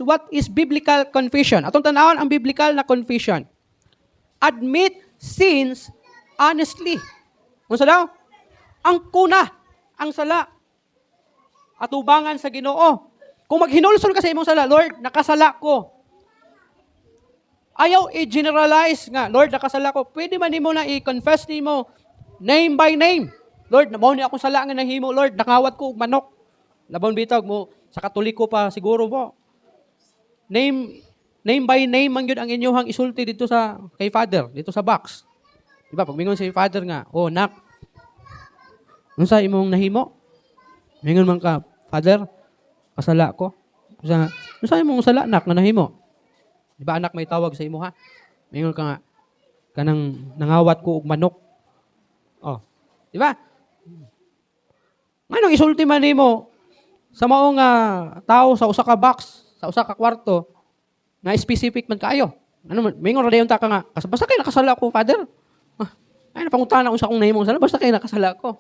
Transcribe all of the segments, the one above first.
what is biblical confession. Atong tanawon ang biblical na confession. Admit sins honestly. Unsa daw? Ang kuna, ang sala. Atubangan sa Ginoo. Kung maghinulsol ka sa imong sala, Lord, nakasala ko. Ayaw i-generalize nga, Lord, nakasala ko. Pwede man nimo na i-confess nimo name by name. Lord, mao ni akong sala nga nahimo, Lord, nakawat ko og manok. Labon bitag mo sa Katoliko pa siguro mo. Name by name man gyud ang inyong isulti dito sa kay Father, dito sa box. Di ba? Pag mingon si Father nga, oh, nak, unsa imong nahimo? Mingon man ka, Father, kasala ko. Unsa imong sala, nak, nga nahimo? Di ba, anak, may tawag sa imo, ha? Mingon ka nga, kanang nangawat ko og manok. Oh, di ba? Anong isulti man nimo sa maong tao sa usa ka box, sa usa ka kwarto, na specific man kaayo? Ano man, mingon ra dayon ta ka nga, basta kay nakasala ko, Father. Ay, napangutana unsa akong nahimong sala, basta kay nakasala ko.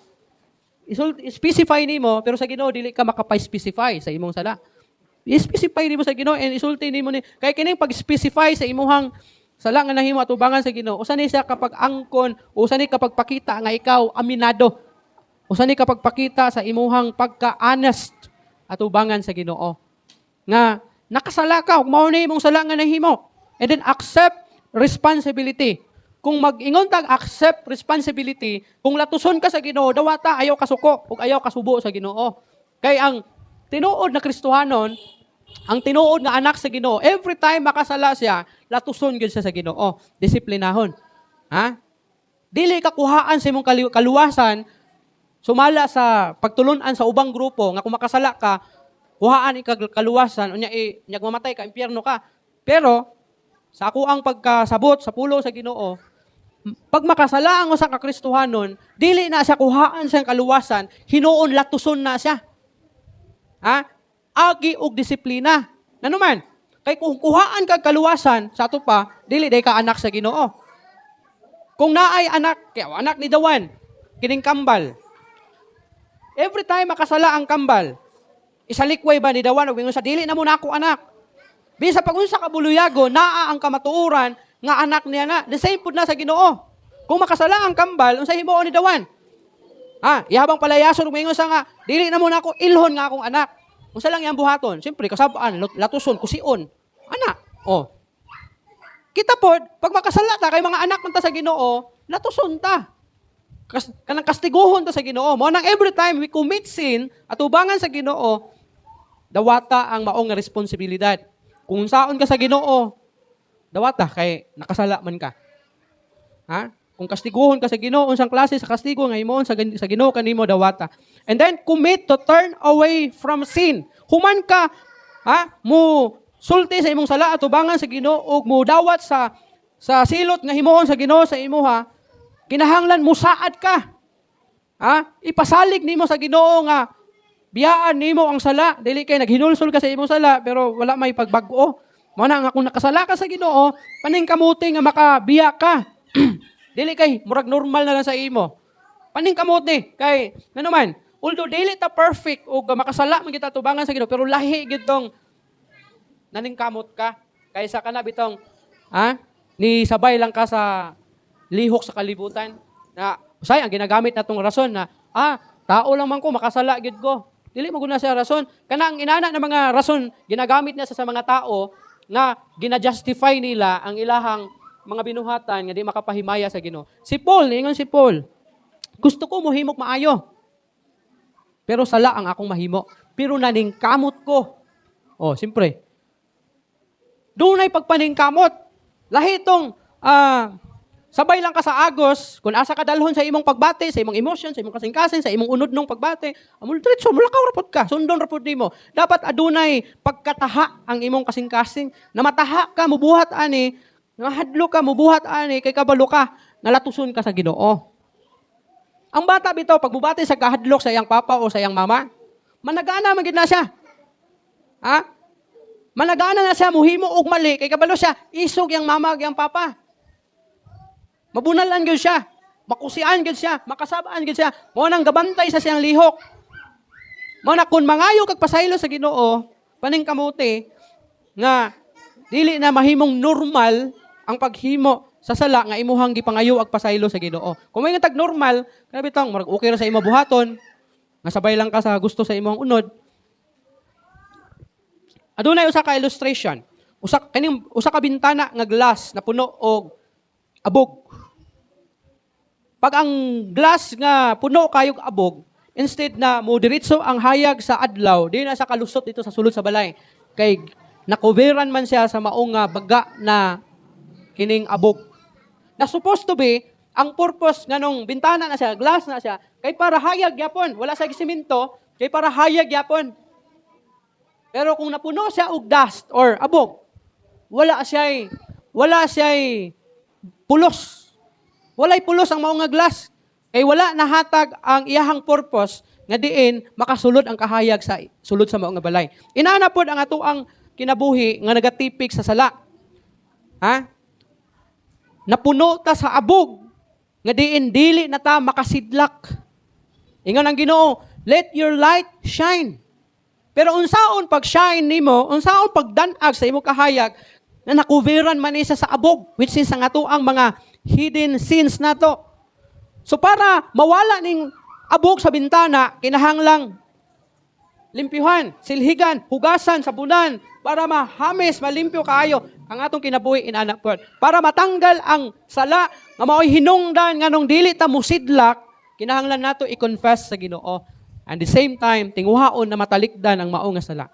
Specify nimo, pero sa Ginoo dili ka makapa-specify sa imong sala. I-specify nimo sa Ginoo and isulti nimo ni kay kining pag-specify sa imong sala nga nahimo at ubangan sa Ginoo. Usa ni siya kapag angkon, usa ni kapag pakita nga ikaw aminado. Usa ni kapag pakita sa imong pagka-honest at ubangan sa Ginoo. Nga nakasala ka, ug mao ni imong sala nga nahimo. And then accept responsibility. Kung mag-ingon tag accept responsibility, kung latuson ka sa Ginoo, dawata ayaw kasuko ug ayaw kasubo sa Ginoo. Kay ang tinuod na Kristohanon, ang tinuod nga anak sa Ginoo, every time makasala siya, latuson gyud siya sa Ginoo, disiplinahon. Ha? Dili ka kuhaan sa imong kaluwasan sumala sa pagtulunan sa ubang grupo nga kung makasala ka, kuhaan ikag kaluwasan unya nyag mamatay ka, impyerno ka. Pero sa ako ang pagkasabot sa pulo sa Ginoo, pag makasala ang usa ka Kristohanon, dili na siya kuhaan sa kaluwasan, hinuon latuson na siya. Ha? Agi og disiplina. Nanuman? Kay kung kuhaan kag kaluwasan sa ato pa, dili day ka anak sa Ginoo. Kung naay anak, kaya anak ni Dawan, kining kambal. Every time makasala ang kambal, isalikway ba ni Dawan, ug sa dili na mo na ako anak. Bisa pag unsa ka buluyago, naa ang kamatuoran nga anak niya na. The same pud na sa Ginoo. Kung makasala ang kambal, unsa himuon ni Dawan? Ihabang palayason ug mingon sa nga, dili na mo na ako ilhon nga akong anak. Unsa lang yang buhaton? Siyempre kasabaan, latuson, kusion. Anak. Oh. Kita pod, pag makasala ta kay mga anak man ta sa Ginoo, latuson ta. Kanang kastiguhon ta sa Ginoo. Mao nang every time we commit sin at ubangan sa Ginoo, dawata ang maong responsibilidad. Kung saon ka sa Ginoo, dawata kay nakasala man ka. Ha? Kung kastiguhon ka sa Ginoo, unsang klase sa kastigo nga himuon sa Ginoo kanimo dawata. And then commit to turn away from sin. Human ka, mo sulti sa imong sala at ubangan sa Ginoo ug mo dawat sa silot nga himuon sa Ginoo sa imuha, kinahanglan mo saad ka. Ipasalig nimo sa Ginoo nga biyaan nimo ang sala, dili kay naghinulsol ka sa imong sala pero wala may pagbag-o. Mao na nga kung nakasala ka sa Ginoo, paning kamuti nga makabiya ka. Dili kay murag normal na lang sa imo. Paning kamuti kay naman, although dili ta perfect o makasala man kita tubangan sa Ginoo, pero lahi gid tong naning kamot ka kaysa kana bitong ni sabay lang ka sa lihok sa kalibutan na usay ang ginagamit natong rason na tao lang man ko makasala gid ko. Dili mo guna siya rason. Kana ang inana na mga rason ginagamit niya sa mga tao na gina-justify nila ang ilahang mga binuhatan nga di makapahimaya sa Ginoo. Si Paul, ningon si Paul, gusto ko mohimok maayo. Pero sala ang akong mahimo. Pero naningkamot ko. Oh, siyempre. Doon ay pagpaningkamot. Lahi itong sabay lang ka sa agos, kung asa ka dalhon sa imong pagbati, sa imong emotion, sa imong kasing-kasing, sa imong unod nung pagbati, amul diretso, mulakaw rapod ka, sundon rapod nimo. Dapat adunay pagkataha ang imong kasing-kasing, na mataha ka, mubuhat ani, nga hadlo ka, mubuhat ani, kay kabalo ka, nalatuson ka sa Ginoo. Ang bata bitaw, pag mubati sa kahadlok sa iyang papa o sa iyang mama, managana man gid na siya. Managana na siya, muhimo og mali, kay kabalo siya, isog yang mama ug yang papa. Mabunalan gyud siya, makusian gyud siya, makasabaan gyud siya. Mo nang gabantay sa siyang lihok. Mo na kun mangayo kag pasaylo sa Ginoo, paning kamuti, nga dili na mahimong normal ang paghimo sa sala nga imuhang gipangayo ag pasaylo sa Ginoo. Kung may nga tag normal, grabe tang marag okay ra sa imo buhaton, nga sabay lang ka sa gusto sa imong unod. Adunay usa ka illustration. Usa ka bintana nga glass na puno og abog. Pag ang glass nga puno kayog abog, instead na mo diretso ang hayag sa adlaw, di na sa kalusot dito sa sulod sa balay. Kay nakuveran man siya sa maong baga na kining abog. Na supposed to be, ang purpose nga nung bintana na siya, glass na siya, kay para hayag yapon. Wala sa siminto, kay para hayag yapon. Pero kung napuno siya og dust or abog, wala siya'y pulos. Walay pulos ang maong nga glass. Kay wala nahatag ang iyahang purpose nga diin makasulod ang kahayag sa sulod sa maong nga balay. Inaana pod ang atoang kinabuhi nga nagatipik sa sala. Ha? Napuno ta sa abog nga diin dili na ta makasidlak. Ingon ang Ginoo, let your light shine. Pero unsaon pag-shine nimo, unsaon pagdanag sa imong kahayag na nakuveran man isa sa abog, which is ang atoang mga hidden sins nato. So para mawala ning abog sa bintana, kinahanglang limpyuhan, silhigan, hugasan, sabunan, para mahamis, malimpyo kaayo ang atong kinabuhi inanak po. Para matanggal ang sala nga mao'y hinungdan nga nung dili ta musidlak, kinahanglan nato i-confess sa Ginoo. And the same time, tinguhaon na matalikdan ang maong nga sala.